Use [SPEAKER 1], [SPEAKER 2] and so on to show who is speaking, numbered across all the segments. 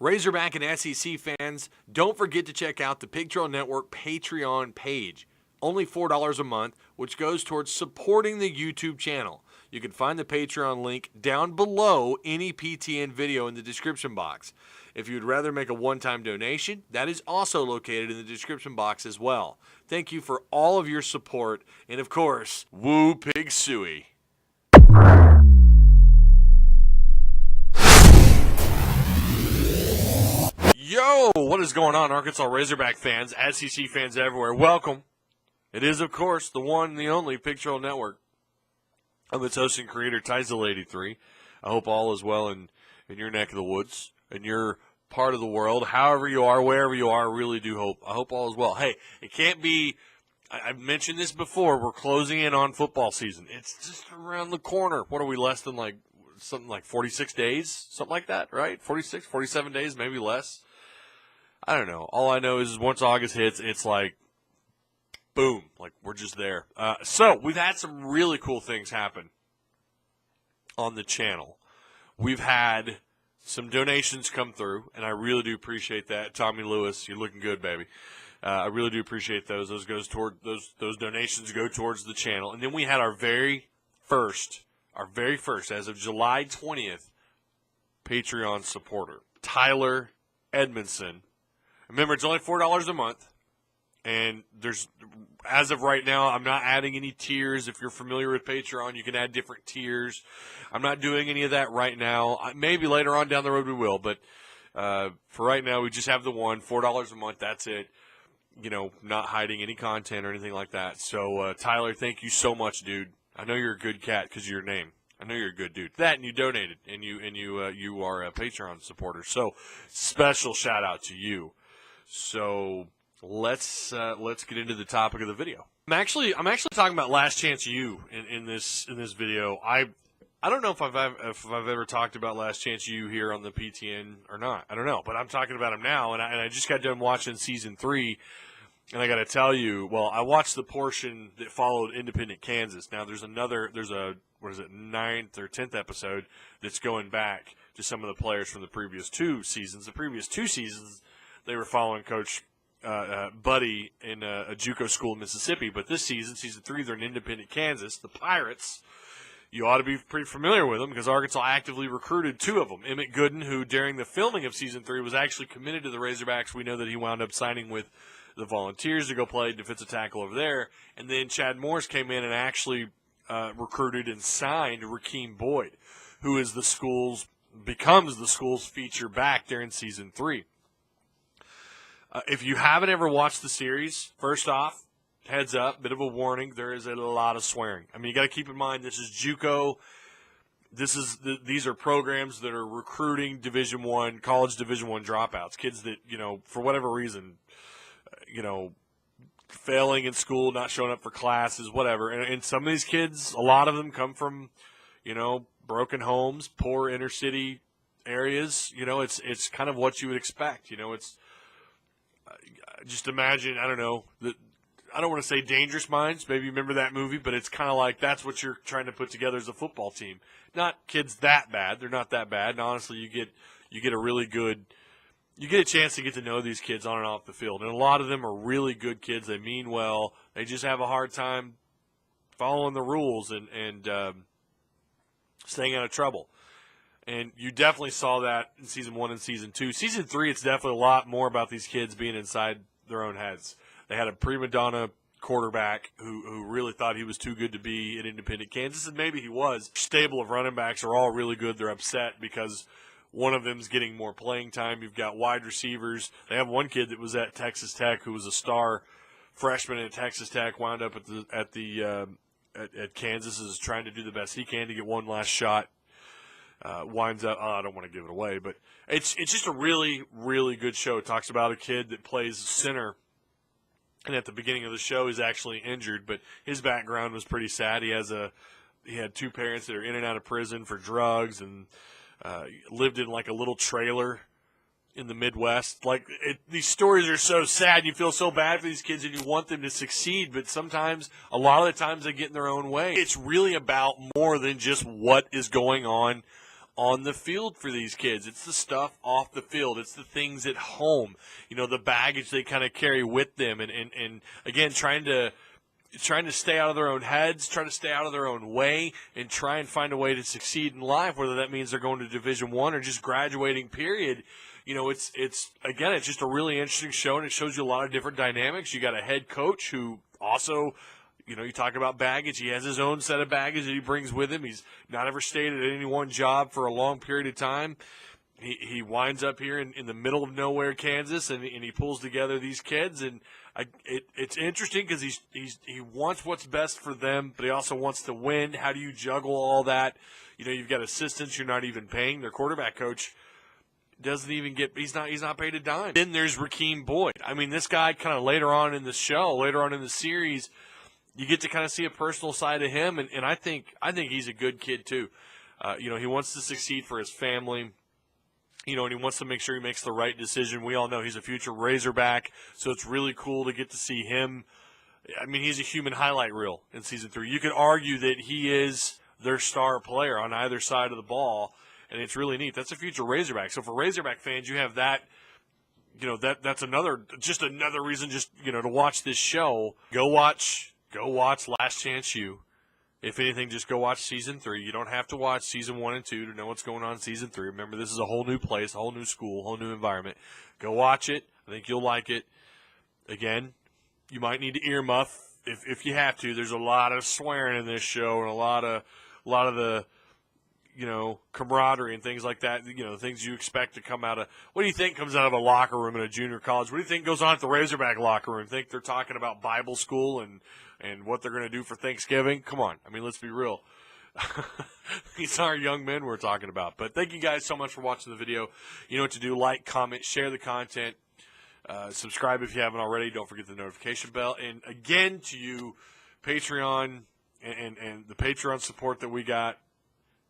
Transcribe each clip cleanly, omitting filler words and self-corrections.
[SPEAKER 1] Razorback and SEC fans, don't forget to check out the Pig Trail Network Patreon page. Only $4 a month, which goes towards supporting the YouTube channel. You can find the Patreon link down below any PTN video in the description box. If you'd rather make a one-time donation, that is also located in the description box as well. Thank you for all of your support, and of course, woo pig suey. Yo, what is going on, Arkansas Razorback fans, SEC fans everywhere? Welcome. It is, of course, the one and the only Pig Trail Network. I'm its host and creator, Tyzel83. I hope all is well in your neck of the woods, in your part of the world, however you are, wherever you are. I really do hope. I hope all is well. Hey, it can't be, I've mentioned this before, we're closing in on football season. It's just around the corner. What are we, less than something like 46 days? Something like that, right? 46, 47 days, maybe less. I don't know. All I know is once August hits, it's like, boom, like we're just there. So we've had some really cool things happen on the channel. We've had some donations come through, and I really do appreciate that. Tommy Lewis, you're looking good, baby. I really do appreciate those. Those donations go towards the channel. And then we had our very first, as of July 20th, Patreon supporter, Tyler Edmondson. Remember, it's only $4 a month, and as of right now, I'm not adding any tiers. If you're familiar with Patreon, you can add different tiers. I'm not doing any of that right now. Maybe later on down the road we will, but for right now, we just have the one, $4 a month, that's it. You know, not hiding any content or anything like that. So, Tyler, thank you so much, dude. I know you're a good cat because of your name. I know you're a good dude. That, and you donated, and you are a Patreon supporter. So, special shout out to you. So let's get into the topic of the video. I'm actually talking about Last Chance U in this video. I don't know if I've ever talked about Last Chance U here on the PTN or not. I don't know, but I'm talking about him now, and I just got done watching season 3, and I got to tell you, well, I watched the portion that followed Independent Kansas. Now there's a 9th or 10th episode that's going back to some of the players from the previous 2 seasons. The previous 2 seasons, they were following Coach Buddy in a JUCO school in Mississippi. But this season, season 3, they're in Independent Kansas. The Pirates, you ought to be pretty familiar with them because Arkansas actively recruited 2 of them. Emmett Gooden, who during the filming of season 3 was actually committed to the Razorbacks. We know that he wound up signing with the Volunteers to go play defensive tackle over there. And then Chad Morris came in and actually recruited and signed Rakeem Boyd, who is becomes the school's feature back during season 3. If you haven't ever watched the series, first off, heads up, bit of a warning, there is a lot of swearing. I mean, you got to keep in mind this is JUCO. These are programs that are recruiting Division I, college Division I dropouts, kids that, for whatever reason, failing in school, not showing up for classes, whatever. And some of these kids, a lot of them come from, broken homes, poor inner city areas. It's kind of what you would expect. Just imagine, I don't know, I don't want to say Dangerous Minds, maybe you remember that movie, but it's kind of like that's what you're trying to put together as a football team. Not kids that bad, they're not that bad, and honestly you get a chance to get to know these kids on and off the field, and a lot of them are really good kids. They mean well, they just have a hard time following the rules and staying out of trouble. And you definitely saw that in season 1 and season 2. Season 3, it's definitely a lot more about these kids being inside their own heads. They had a prima donna quarterback who really thought he was too good to be in Independent Kansas, and maybe he was. Stable of running backs are all really good. They're upset because one of them's getting more playing time. You've got wide receivers. They have one kid that was at Texas Tech who was a star freshman at Texas Tech, wound up at Kansas, is trying to do the best he can to get one last shot. Winds up, I don't want to give it away, but it's just a really, really good show. It talks about a kid that plays center, and at the beginning of the show he's actually injured, but his background was pretty sad. He had 2 parents that are in and out of prison for drugs, and lived in like a little trailer in the Midwest. These stories are so sad. You feel so bad for these kids and you want them to succeed, but sometimes, a lot of the times, they get in their own way. It's really about more than just what is going on on the field for these kids. It's the stuff off the field. It's the things at home, the baggage they kind of carry with them. And again, trying to stay out of their own heads, try to stay out of their own way, and try and find a way to succeed in life, whether that means they're going to Division I or just graduating, period. It's just a really interesting show, and it shows you a lot of different dynamics. You got a head coach who also, you talk about baggage. He has his own set of baggage that he brings with him. He's not ever stayed at any one job for a long period of time. He winds up here in the middle of nowhere, Kansas, and he pulls together these kids. And it's interesting because he wants what's best for them, but he also wants to win. How do you juggle all that? You've got assistants you're not even paying. Their quarterback coach doesn't even get – he's not paid a dime. Then there's Rakeem Boyd. I mean, this guy kind of later on in the show, later on in the series, you get to kind of see a personal side of him, and I think he's a good kid too. He wants to succeed for his family. And he wants to make sure he makes the right decision. We all know he's a future Razorback, so it's really cool to get to see him. I mean, he's a human highlight reel in Season 3. You could argue that he is their star player on either side of the ball, and it's really neat. That's a future Razorback. So for Razorback fans, you have that. That's another reason to watch this show. Go watch Last Chance U. If anything, just go watch Season 3. You don't have to watch Season 1 and 2 to know what's going on in Season 3. Remember, this is a whole new place, a whole new school, a whole new environment. Go watch it. I think you'll like it. Again, you might need to earmuff if you have to. There's a lot of swearing in this show and a lot of the camaraderie and things like that, things you expect to come out of. What do you think comes out of a locker room in a junior college? What do you think goes on at the Razorback locker room? Think they're talking about Bible school and what they're going to do for Thanksgiving? Come on. I mean, let's be real. These are young men we're talking about. But thank you guys so much for watching the video. You know what to do. Like, comment, share the content. Subscribe if you haven't already. Don't forget the notification bell. And again, to you, Patreon and the Patreon support that we got,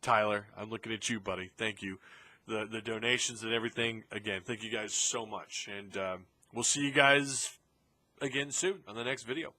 [SPEAKER 1] Tyler, I'm looking at you, buddy. Thank you. The donations and everything. Again, thank you guys so much. And we'll see you guys again soon on the next video.